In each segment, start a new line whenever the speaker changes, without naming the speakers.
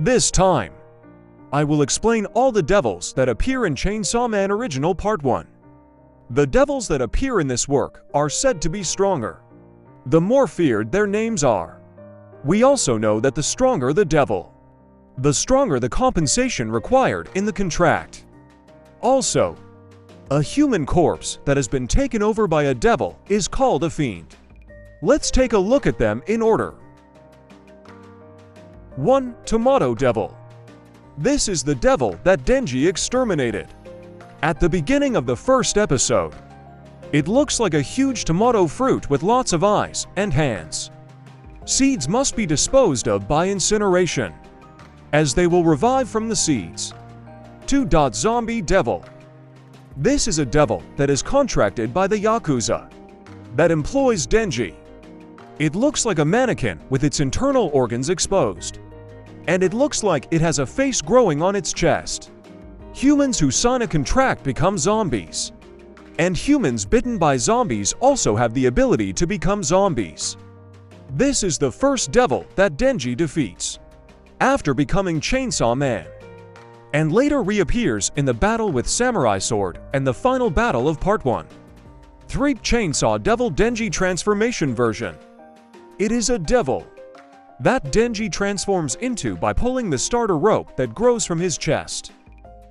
This time, I will explain all the devils that appear in Chainsaw Man Original Part 1. The devils that appear in this work are said to be stronger, the more feared their names are. We also know that the stronger the devil, the stronger the compensation required in the contract. Also, a human corpse that has been taken over by a devil is called a fiend. Let's take a look at them in order. 1. Tomato Devil. This is the devil that Denji exterminated. At the beginning of the first episode, it looks like a huge tomato fruit with lots of eyes and hands. Seeds must be disposed of by incineration, as they will revive from the seeds. 2. Zombie Devil. This is a devil that is contracted by the Yakuza, that employs Denji. It looks like a mannequin with its internal organs exposed, and it looks like it has a face growing on its chest. Humans who sign a contract become zombies, and humans bitten by zombies also have the ability to become zombies. This is the first devil that Denji defeats after becoming Chainsaw Man, and later reappears in the battle with Samurai Sword and the final battle of Part 1. 3. Chainsaw Devil Denji Transformation Version. It is a devil that Denji transforms into by pulling the starter rope that grows from his chest.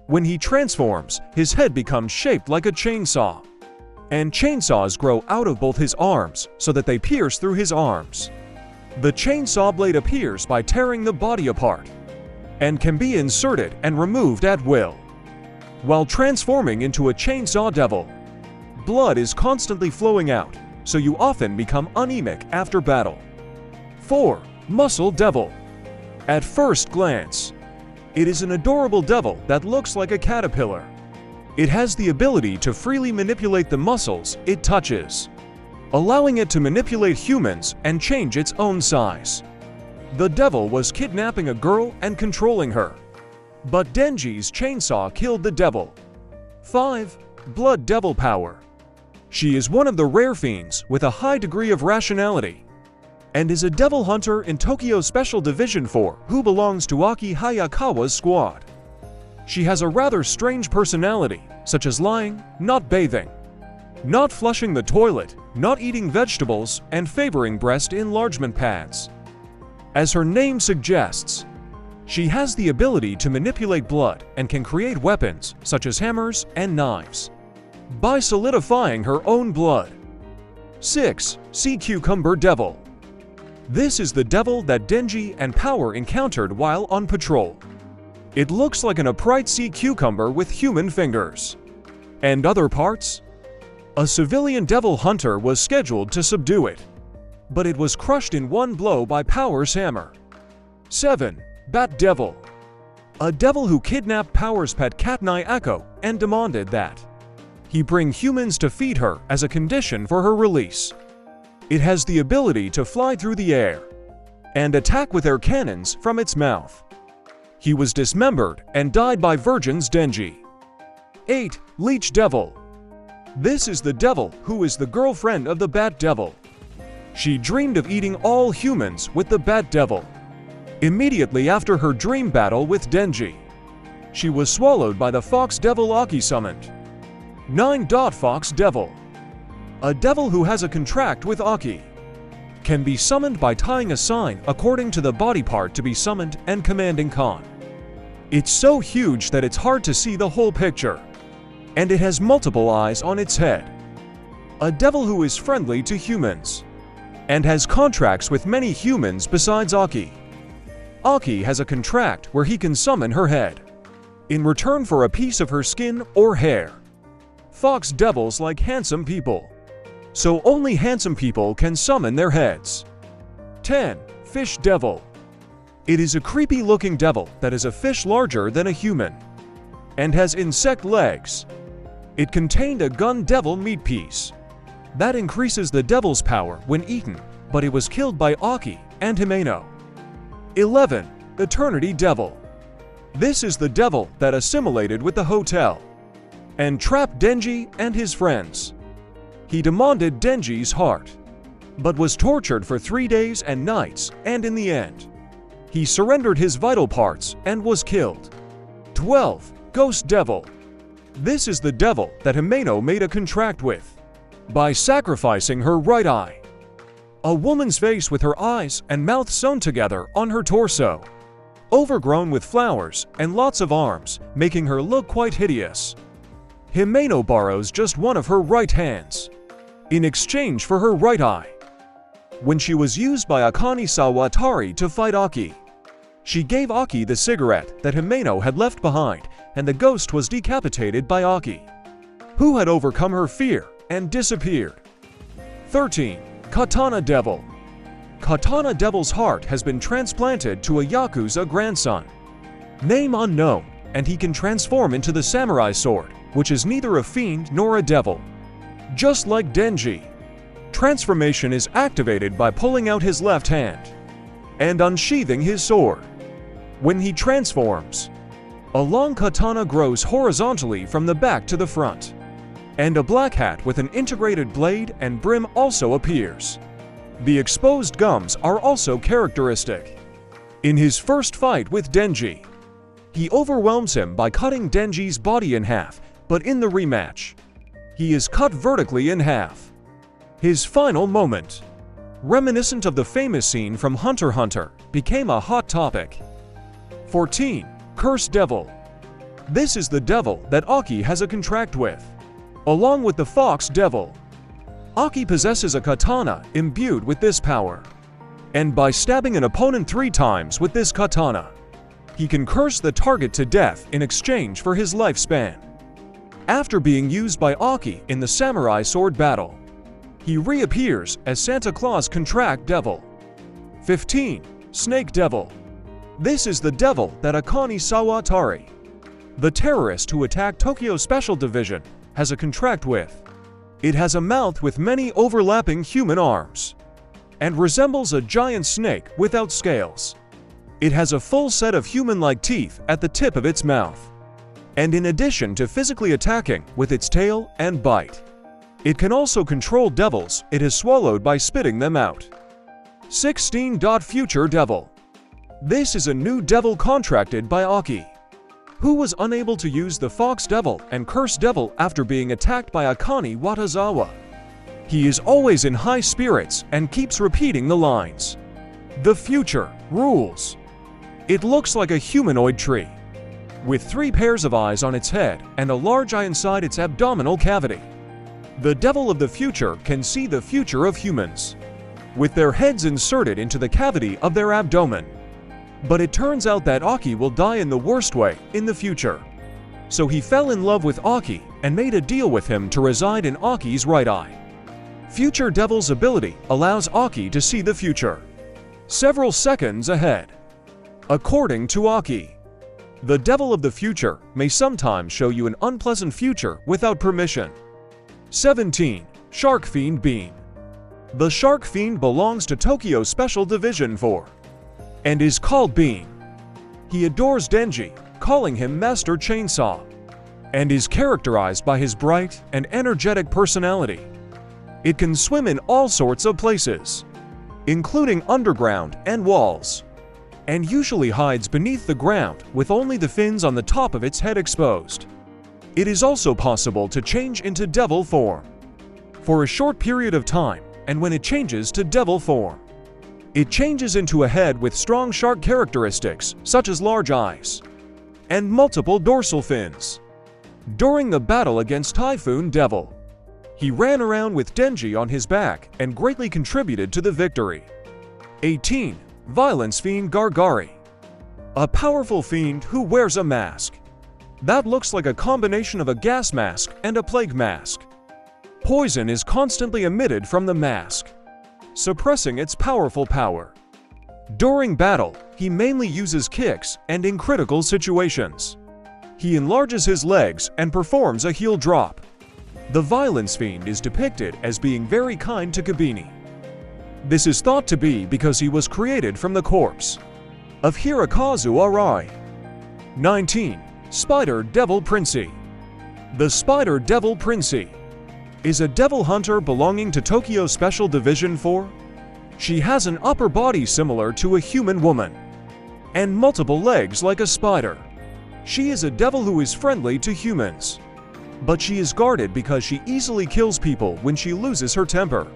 When he transforms, his head becomes shaped like a chainsaw, and chainsaws grow out of both his arms so that they pierce through his arms. The chainsaw blade appears by tearing the body apart, and can be inserted and removed at will. While transforming into a chainsaw devil, blood is constantly flowing out, so you often become anemic after battle. 4. Muscle Devil. At first glance, it is an adorable devil that looks like a caterpillar. It has the ability to freely manipulate the muscles it touches, allowing it to manipulate humans and change its own size. The devil was kidnapping a girl and controlling her, but Denji's chainsaw killed the devil. 5. Blood Devil Power. She is one of the rare fiends with a high degree of rationality, and is a devil hunter in Tokyo Special Division 4 who belongs to Aki Hayakawa's squad. She has a rather strange personality, such as lying, not bathing, not flushing the toilet, not eating vegetables, and favoring breast enlargement pads. As her name suggests, she has the ability to manipulate blood and can create weapons, such as hammers and knives, by solidifying her own blood. 6. Sea Cucumber Devil. This is the devil that Denji and Power encountered while on patrol. It looks like an upright sea cucumber with human fingers and other parts. A civilian devil hunter was scheduled to subdue it, but it was crushed in one blow by Power's hammer. 7. Bat Devil. A devil who kidnapped Power's pet cat Nyako and demanded that he bring humans to feed her as a condition for her release. It has the ability to fly through the air and attack with air cannons from its mouth. He was dismembered and died by Virgin's Denji. 8. Leech Devil. This is the devil who is the girlfriend of the Bat Devil. She dreamed of eating all humans with the Bat Devil. Immediately after her dream battle with Denji, she was swallowed by the Fox Devil Aki summoned. 9. Fox Devil. A devil who has a contract with Aki can be summoned by tying a sign according to the body part to be summoned and commanding Khan. It's so huge that it's hard to see the whole picture, and it has multiple eyes on its head. A devil who is friendly to humans and has contracts with many humans besides Aki. Aki has a contract where he can summon her head in return for a piece of her skin or hair. Fox devils like handsome people, so only handsome people can summon their heads. 10. Fish Devil. It is a creepy-looking devil that is a fish larger than a human and has insect legs. It contained a gun devil meat piece that increases the devil's power when eaten, but it was killed by Aki and Himeno. 11. Eternity Devil. This is the devil that assimilated with the hotel and trapped Denji and his friends. He demanded Denji's heart, but was tortured for 3 days and nights, and in the end, He surrendered his vital parts and was killed. 12. Ghost Devil. This is the devil that Himeno made a contract with by sacrificing her right eye. A woman's face with her eyes and mouth sewn together on her torso, overgrown with flowers and lots of arms, making her look quite hideous. Himeno borrows just one of her right hands in exchange for her right eye. When she was used by Akane Sawatari to fight Aki, she gave Aki the cigarette that Himeno had left behind, and the ghost was decapitated by Aki, who had overcome her fear and disappeared. 13. Katana Devil. Katana Devil's heart has been transplanted to a Yakuza grandson, name unknown, and he can transform into the samurai sword, which is neither a fiend nor a devil. Just like Denji, transformation is activated by pulling out his left hand and unsheathing his sword. When he transforms, a long katana grows horizontally from the back to the front, and a black hat with an integrated blade and brim also appears. The exposed gums are also characteristic. In his first fight with Denji, he overwhelms him by cutting Denji's body in half, but in the rematch, he is cut vertically in half. His final moment, reminiscent of the famous scene from Hunter x Hunter, became a hot topic. 14. Cursed Devil. This is the devil that Aki has a contract with, along with the Fox Devil. Aki possesses a katana imbued with this power, and by stabbing an opponent 3 times with this katana, he can curse the target to death in exchange for his lifespan. After being used by Aki in the samurai sword battle, he reappears as Santa Claus Contract Devil. 15. Snake Devil. This is the devil that Akane Sawatari, the terrorist who attacked Tokyo Special Division, has a contract with. It has a mouth with many overlapping human arms and resembles a giant snake without scales. It has a full set of human-like teeth at the tip of its mouth, and in addition to physically attacking with its tail and bite, it can also control devils it has swallowed by spitting them out. 16. Future Devil. This is a new devil contracted by Aki, who was unable to use the Fox Devil and Cursed Devil after being attacked by Akane Watazawa. He is always in high spirits and keeps repeating the lines, "The future rules." It looks like a humanoid tree, with 3 pairs of eyes on its head and a large eye inside its abdominal cavity. The devil of the future can see the future of humans, with their heads inserted into the cavity of their abdomen. But it turns out that Aki will die in the worst way in the future. So he fell in love with Aki and made a deal with him to reside in Aki's right eye. Future Devil's ability allows Aki to see the future several seconds ahead. According to Aki, the devil of the future may sometimes show you an unpleasant future without permission. 17. Shark Fiend Bean. The Shark Fiend belongs to Tokyo Special Division 4 and is called Bean. He adores Denji, calling him Master Chainsaw, and is characterized by his bright and energetic personality. It can swim in all sorts of places, including underground and walls, and usually hides beneath the ground with only the fins on the top of its head exposed. It is also possible to change into devil form for a short period of time, and when it changes to devil form, it changes into a head with strong shark characteristics such as large eyes and multiple dorsal fins. During the battle against Typhoon Devil, he ran around with Denji on his back and greatly contributed to the victory. 18. Violence Fiend Gargari. A powerful fiend who wears a mask that looks like a combination of a gas mask and a plague mask. Poison is constantly emitted from the mask, suppressing its powerful power. During battle, he mainly uses kicks and in critical situations, he enlarges his legs and performs a heel drop. The Violence Fiend is depicted as being very kind to Kabini. This is thought to be because he was created from the corpse of Hirokazu Arai. 19. Spider Devil Princey. The Spider Devil Princey is a devil hunter belonging to Tokyo Special Division 4. She has an upper body similar to a human woman, and multiple legs like a spider. She is a devil who is friendly to humans, but she is guarded because she easily kills people when she loses her temper.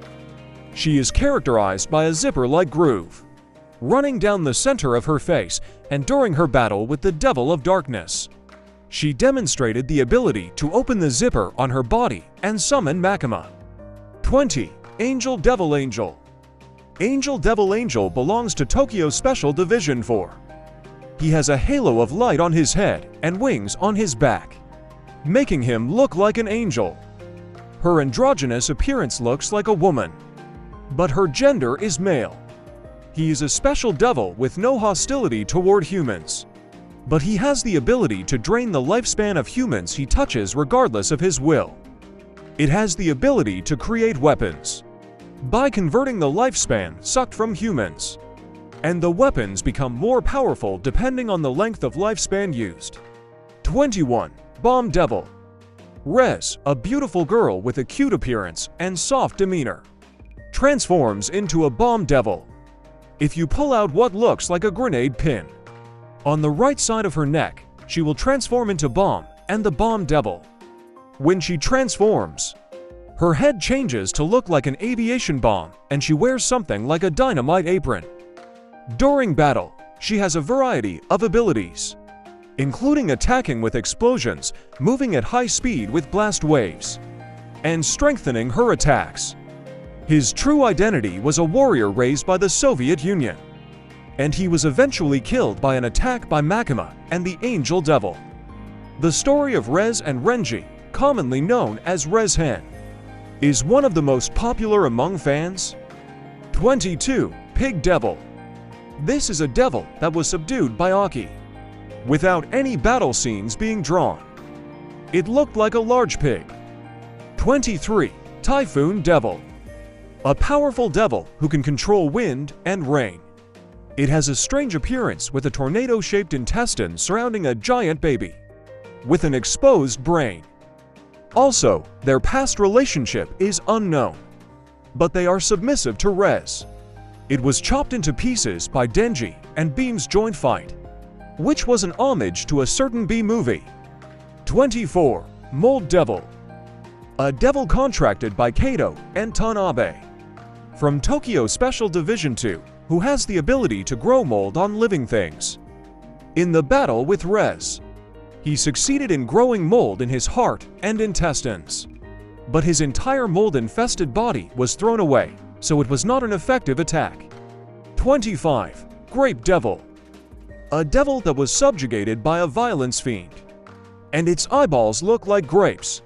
She is characterized by a zipper-like groove running down the center of her face, and during her battle with the Devil of Darkness, she demonstrated the ability to open the zipper on her body and summon Makima. 20. Angel Devil Angel. Angel Devil Angel belongs to Tokyo Special Division 4. He has a halo of light on his head and wings on his back, making him look like an angel. Her androgynous appearance looks like a woman, but her gender is male. He is a special devil with no hostility toward humans, but he has the ability to drain the lifespan of humans he touches regardless of his will. It has the ability to create weapons by converting the lifespan sucked from humans, and the weapons become more powerful depending on the length of lifespan used. 21. Bomb Devil. Rez, a beautiful girl with a cute appearance and soft demeanor, transforms into a bomb devil if you pull out what looks like a grenade pin. On the right side of her neck, she will transform into Bomb and the Bomb Devil. When she transforms, her head changes to look like an aviation bomb and she wears something like a dynamite apron. During battle, she has a variety of abilities, including attacking with explosions, moving at high speed with blast waves, and strengthening her attacks. His true identity was a warrior raised by the Soviet Union, and he was eventually killed by an attack by Makima and the Angel Devil. The story of Rez and Renji, commonly known as Rez-Hen, is one of the most popular among fans. 22. Pig Devil. This is a devil that was subdued by Aki, without any battle scenes being drawn. It looked like a large pig. 23. Typhoon Devil. A powerful devil who can control wind and rain. It has a strange appearance with a tornado-shaped intestine surrounding a giant baby with an exposed brain. Also, their past relationship is unknown, but they are submissive to Rez. It was chopped into pieces by Denji and Beam's joint fight, which was an homage to a certain B-movie. 24. Mold Devil. A devil contracted by Kato and Tanabe from Tokyo Special Division 2, who has the ability to grow mold on living things. In the battle with Rez, he succeeded in growing mold in his heart and intestines, but his entire mold-infested body was thrown away, so it was not an effective attack. 25. Grape Devil. A devil that was subjugated by a violence fiend, and its eyeballs look like grapes.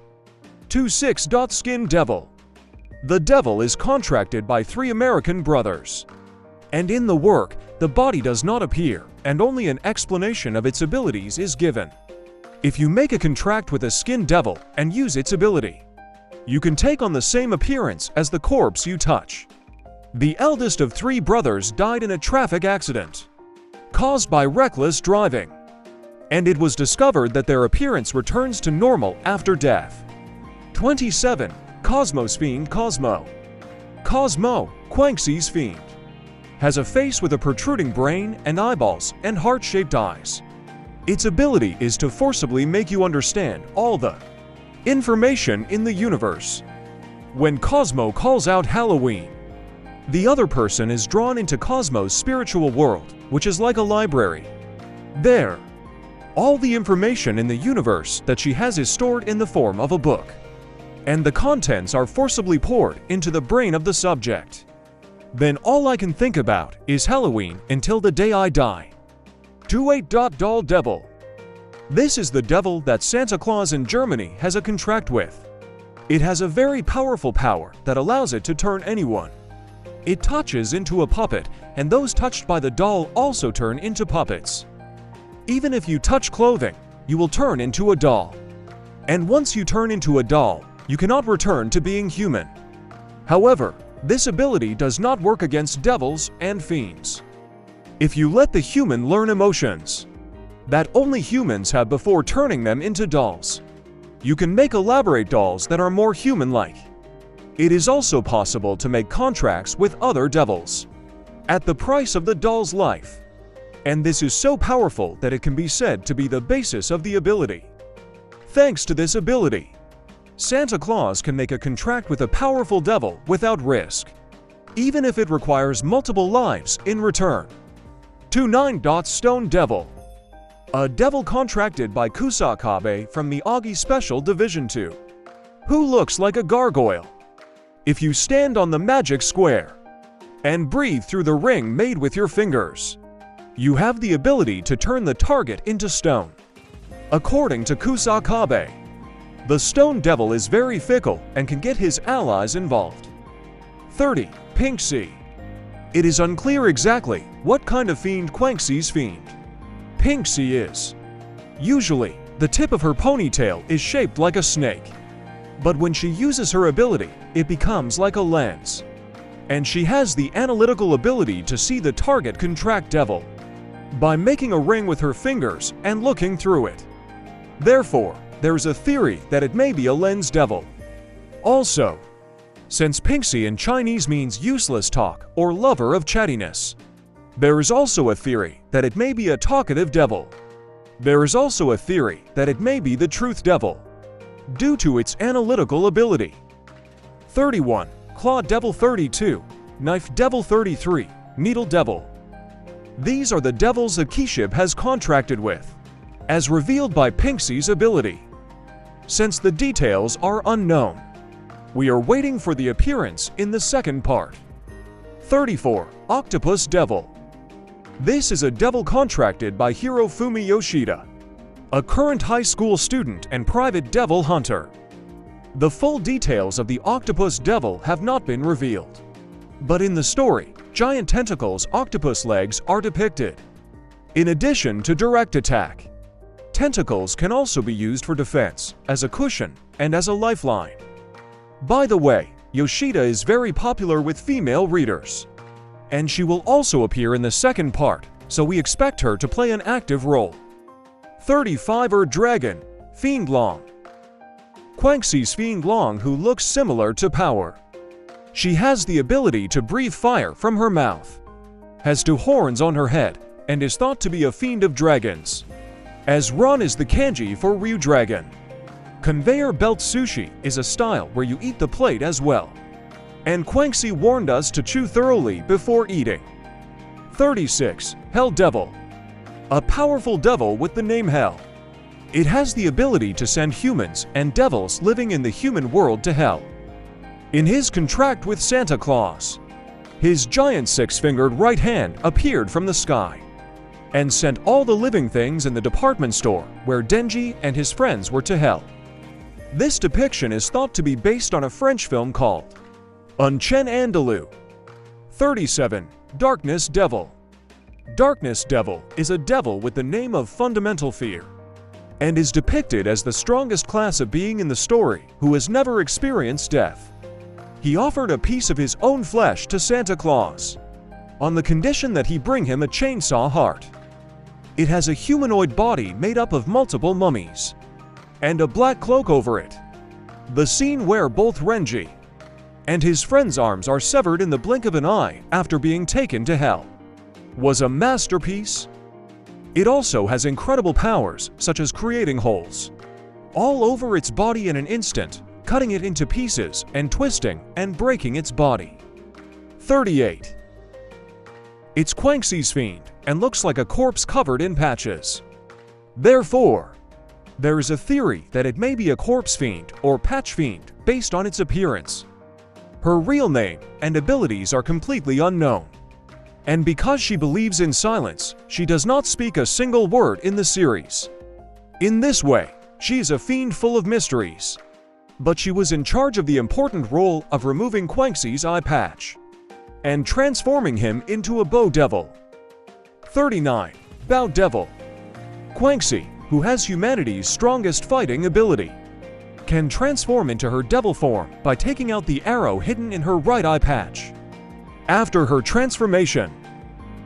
26. Skin Devil. The devil is contracted by 3 American brothers, and in the work, the body does not appear, and only an explanation of its abilities is given. If you make a contract with a skin devil and use its ability, you can take on the same appearance as the corpse you touch. The eldest of 3 brothers died in a traffic accident caused by reckless driving, and it was discovered that their appearance returns to normal after death. 27. Cosmo's Fiend Cosmo. Cosmo, Quangxi's fiend, has a face with a protruding brain and eyeballs and heart-shaped eyes. Its ability is to forcibly make you understand all the information in the universe. When Cosmo calls out Halloween, the other person is drawn into Cosmo's spiritual world, which is like a library. There, all the information in the universe that she has is stored in the form of a book, and the contents are forcibly poured into the brain of the subject. Then all I can think about is Halloween until the day I die. 28. Doll Devil. This is the devil that Santa Claus in Germany has a contract with. It has a very powerful power that allows it to turn anyone it touches into a puppet, and those touched by the doll also turn into puppets. Even if you touch clothing, you will turn into a doll. And once you turn into a doll, you cannot return to being human. However, this ability does not work against devils and fiends. If you let the human learn emotions that only humans have before turning them into dolls, you can make elaborate dolls that are more human-like. It is also possible to make contracts with other devils at the price of the doll's life, And this is so powerful that it can be said to be the basis of the ability. Thanks to this ability, Santa Claus can make a contract with a powerful devil without risk, even if it requires multiple lives in return. 29. Stone Devil. A devil contracted by Kusakabe from Miyagi Special Division 2, who looks like a gargoyle. If you stand on the magic square and breathe through the ring made with your fingers, you have the ability to turn the target into stone. According to Kusakabe, the Stone Devil is very fickle and can get his allies involved. 30. Pinksy. It is unclear exactly what kind of fiend Quanxie's fiend Pinksy is. Usually, the tip of her ponytail is shaped like a snake, but when she uses her ability, it becomes like a lens. And she has the analytical ability to see the target contract devil by making a ring with her fingers and looking through it. Therefore, there is a theory that it may be a lens devil. Also, since Pinksy in Chinese means useless talk or lover of chattiness, there is also a theory that it may be a talkative devil. There is also a theory that it may be the truth devil, due to its analytical ability. 31. Claw Devil. 32. Knife Devil. 33. Needle Devil. These are the devils Akishib has contracted with, as revealed by Pinksy's ability. Since the details are unknown, we are waiting for the appearance in the second part. 34. Octopus Devil. This is a devil contracted by Hirofumi Yoshida, a current high school student and private devil hunter. The full details of the octopus devil have not been revealed, but in the story, giant tentacles octopus legs are depicted. In addition to direct attack, tentacles can also be used for defense, as a cushion, and as a lifeline. By the way, Yoshida is very popular with female readers, and she will also appear in the second part, so we expect her to play an active role. 35. Dragon, Fiend Long. Quanxie's Fiend Long, who looks similar to Power. She has the ability to breathe fire from her mouth, has 2 horns on her head, and is thought to be a fiend of dragons, as Ron is the kanji for Ryu Dragon. Conveyor belt sushi is a style where you eat the plate as well, and Quanxie warned us to chew thoroughly before eating. 36. Hell Devil. A powerful devil with the name Hell. It has the ability to send humans and devils living in the human world to hell. In his contract with Santa Claus, his giant 6-fingered right hand appeared from the sky and sent all the living things in the department store where Denji and his friends were to hell. This depiction is thought to be based on a French film called Un Chien Andalou. 37. Darkness Devil. Darkness Devil is a devil with the name of Fundamental Fear, and is depicted as the strongest class of being in the story who has never experienced death. He offered a piece of his own flesh to Santa Claus, on the condition that he bring him a chainsaw heart. It has a humanoid body made up of multiple mummies, and a black cloak over it. The scene where both Renji and his friend's arms are severed in the blink of an eye after being taken to hell was a masterpiece. It also has incredible powers, such as creating holes all over its body in an instant, cutting it into pieces and twisting and breaking its body. 38. It's Quanxie's fiend and looks like a corpse covered in patches. Therefore, there is a theory that it may be a corpse fiend or patch fiend based on its appearance. Her real name and abilities are completely unknown, and because she believes in silence, she does not speak a single word in the series. In this way, she is a fiend full of mysteries, but she was in charge of the important role of removing Quanxie's eye patch and transforming him into a bow devil. 39. Bow Devil. Quanxie, who has humanity's strongest fighting ability, can transform into her devil form by taking out the arrow hidden in her right eye patch. After her transformation,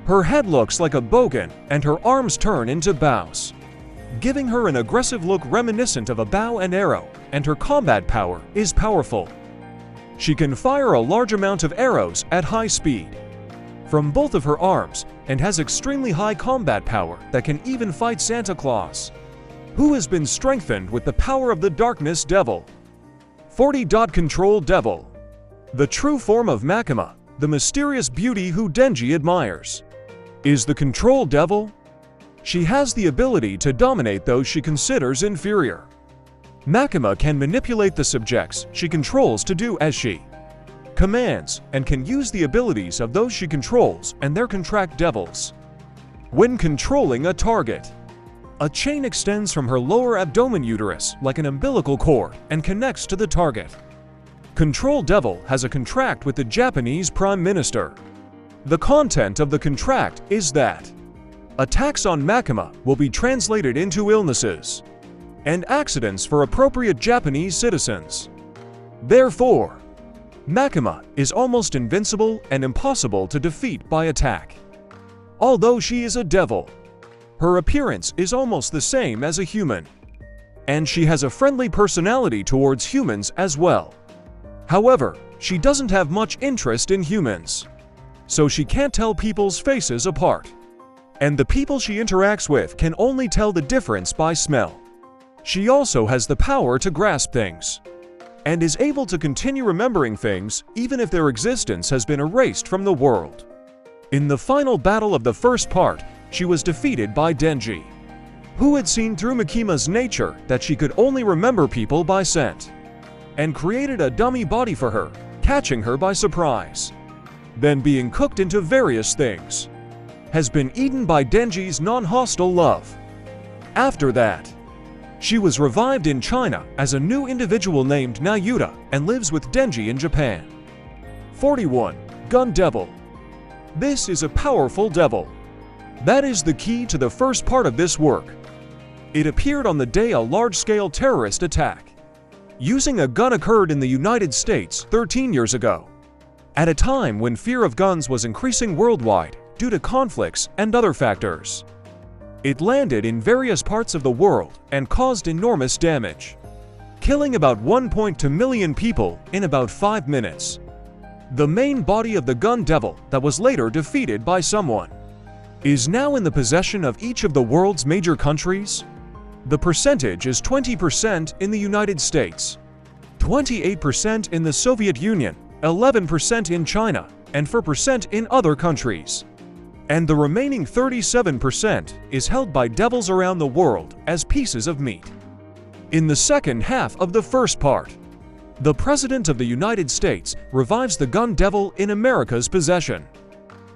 her head looks like a bogan and her arms turn into bows, giving her an aggressive look reminiscent of a bow and arrow, and her combat power is powerful. She can fire a large amount of arrows at high speed. from both of her arms and has extremely high combat power that can even fight Santa Claus, who has been strengthened with the power of the Darkness Devil. 40. Control Devil. The true form of Makima, the mysterious beauty who Denji admires, is the Control Devil. She has the ability to dominate those she considers inferior. Makima can manipulate the subjects she controls to do as she commands, and can use the abilities of those she controls and their contract devils. When controlling a target, a chain extends from her lower abdomen uterus like an umbilical cord and connects to the target. Control Devil has a contract with the Japanese Prime Minister. The content of the contract is that attacks on Makima will be translated into illnesses and accidents for appropriate Japanese citizens. Therefore, Makima is almost invincible and impossible to defeat by attack. Although she is a devil, her appearance is almost the same as a human, and she has a friendly personality towards humans as well. However, she doesn't have much interest in humans, so she can't tell people's faces apart, and the people she interacts with can only tell the difference by smell. She also has the power to grasp things, and is able to continue remembering things even if their existence has been erased from the world. In the final battle of the first part, she was defeated by Denji, who had seen through Makima's nature that she could only remember people by scent, and created a dummy body for her, catching her by surprise. Then being cooked into various things, has been eaten by Denji's non-hostile love. After that, she was revived in China as a new individual named Nayuta and lives with Denji in Japan. 41. Gun Devil. This is a powerful devil. That is the key to the first part of this work. It appeared on the day a large-scale terrorist attack using a gun occurred in the United States 13 years ago, at a time when fear of guns was increasing worldwide due to conflicts and other factors. It landed in various parts of the world and caused enormous damage, killing about 1.2 million people in about 5 minutes. The main body of the gun devil that was later defeated by someone is now in the possession of each of the world's major countries. The percentage is 20% in the United States, 28% in the Soviet Union, 11% in China, and 4% in other countries. And the remaining 37% is held by devils around the world as pieces of meat. In the second half of the first part, the President of the United States revives the gun devil in America's possession,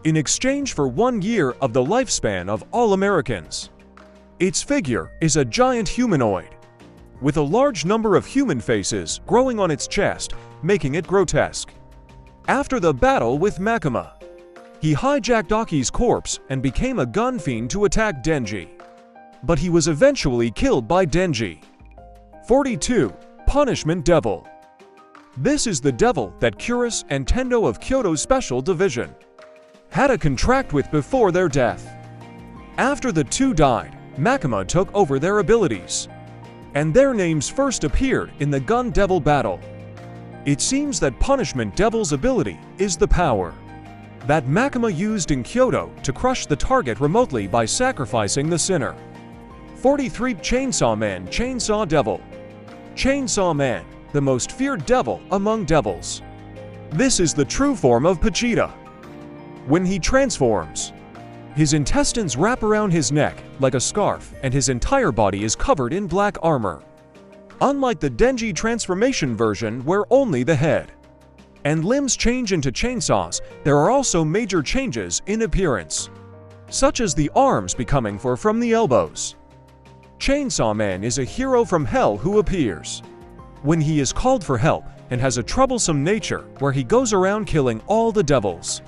in exchange for 1 year of the lifespan of all Americans. Its figure is a giant humanoid, with a large number of human faces growing on its chest, making it grotesque. After the battle with Makima, he hijacked Aki's corpse and became a gun fiend to attack Denji, but he was eventually killed by Denji. 42. Punishment Devil. This is the devil that Kuris and Tendo of Kyoto's Special Division had a contract with before their death. After the two died, Makima took over their abilities, and their names first appeared in the Gun Devil battle. It seems that Punishment Devil's ability is the power that Makima used in Kyoto to crush the target remotely by sacrificing the sinner. 43. Chainsawman Chainsaw Devil. Chainsaw Man, the most feared devil among devils. This is the true form of Pachita. When he transforms, his intestines wrap around his neck like a scarf and his entire body is covered in black armor. Unlike the Denji transformation version where only the head and limbs change into chainsaws, there are also major changes in appearance, such as the arms becoming from the elbows. Chainsaw Man is a hero from hell who appears when he is called for help and has a troublesome nature where he goes around killing all the devils,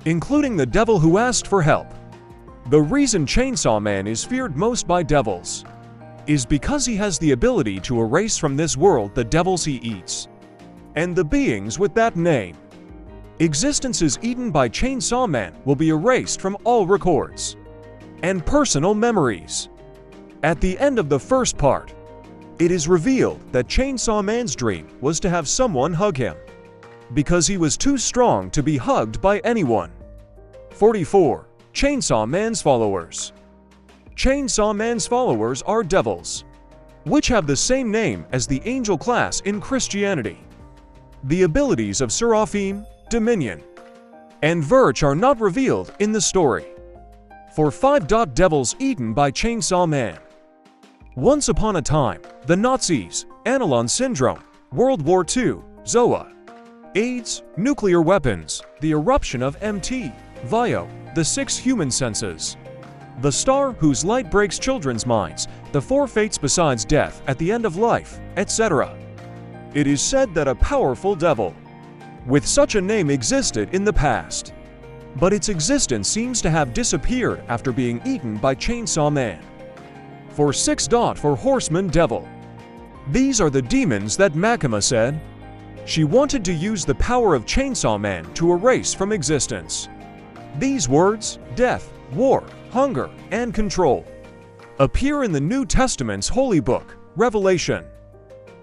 including the devil who asked for help. The reason Chainsaw Man is feared most by devils is because he has the ability to erase from this world the devils he eats, and the beings with that name. Existences eaten by Chainsaw Man will be erased from all records and personal memories. At the end of the first part, it is revealed that Chainsaw Man's dream was to have someone hug him, because he was too strong to be hugged by anyone. 44. Chainsaw Man's followers. Chainsaw Man's followers are devils, which have the same name as the angel class in Christianity. The abilities of Seraphim, Dominion, and Verge are not revealed in the story. For 5. Devils eaten by Chainsaw Man. Once upon a time, the Nazis, Analon Syndrome, World War II, Zoa, AIDS, nuclear weapons, the eruption of MT, Vio, the 6 human senses, the star whose light breaks children's minds, the 4 fates besides death at the end of life, etc. It is said that a powerful devil with such a name existed in the past, but its existence seems to have disappeared after being eaten by Chainsaw Man. For 6. For Horseman Devil. These are the demons that Makima said she wanted to use the power of Chainsaw Man to erase from existence. These words, death, war, hunger, and control, appear in the New Testament's holy book, Revelation,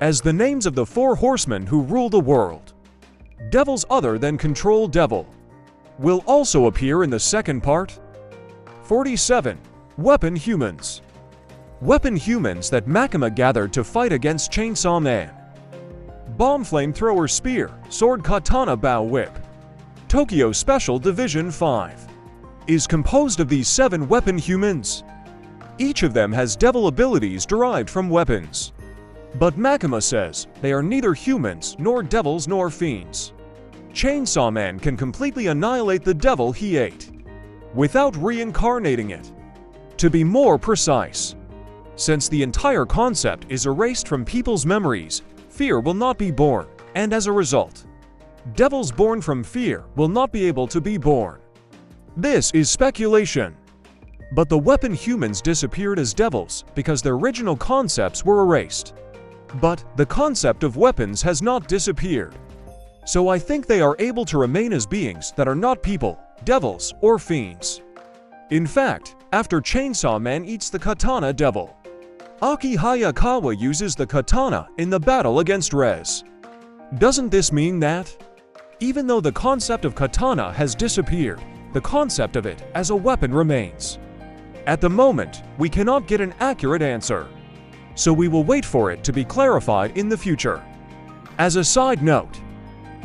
as the names of the 4 horsemen who rule the world. Devils other than Control Devil will also appear in the second part. 47. Weapon Humans. Weapon humans that Makima gathered to fight against Chainsaw Man. Bomb Flamethrower Spear, Sword Katana Bow Whip. Tokyo Special Division 5 is composed of these 7 weapon humans. Each of them has devil abilities derived from weapons, but Makima says they are neither humans nor devils nor fiends. Chainsaw Man can completely annihilate the devil he ate without reincarnating it. To be more precise, since the entire concept is erased from people's memories, fear will not be born, and as a result, devils born from fear will not be able to be born. This is speculation, but the weapon humans disappeared as devils because their original concepts were erased. But the concept of weapons has not disappeared, so I think they are able to remain as beings that are not people, devils, or fiends. In fact, after Chainsaw Man eats the Katana Devil, Aki Hayakawa uses the katana in the battle against Rez. Doesn't this mean that, even though the concept of katana has disappeared, the concept of it as a weapon remains? At the moment, we cannot get an accurate answer, so we will wait for it to be clarified in the future. As a side note,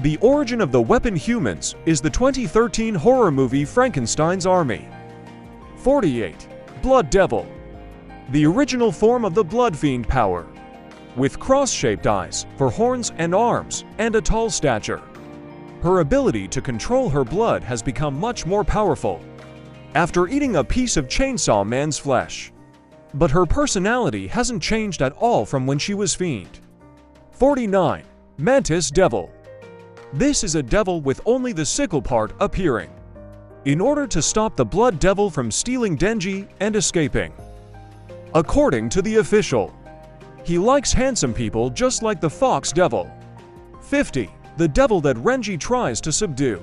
the origin of the weapon humans is the 2013 horror movie Frankenstein's Army. 48. Blood Devil. The original form of the Blood Fiend power, with cross-shaped eyes for horns and arms, and a tall stature. Her ability to control her blood has become much more powerful after eating a piece of Chainsaw Man's flesh, but her personality hasn't changed at all from when she was Fiend. 49. Mantis Devil. This is a devil with only the sickle part appearing, in order to stop the Blood Devil from stealing Denji and escaping. According to the official, he likes handsome people just like the Fox Devil. 50. The devil that Renji tries to subdue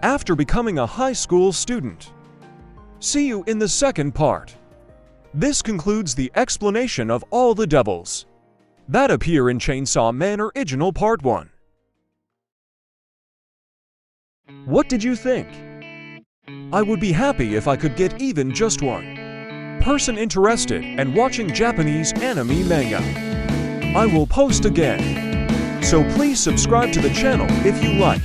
after becoming a high school student. See you in the second part. This concludes the explanation of all the devils that appear in Chainsaw Man Original Part 1. What did you think? I would be happy if I could get even just one person interested in watching Japanese anime manga. I will post again, so please subscribe to the channel if you like.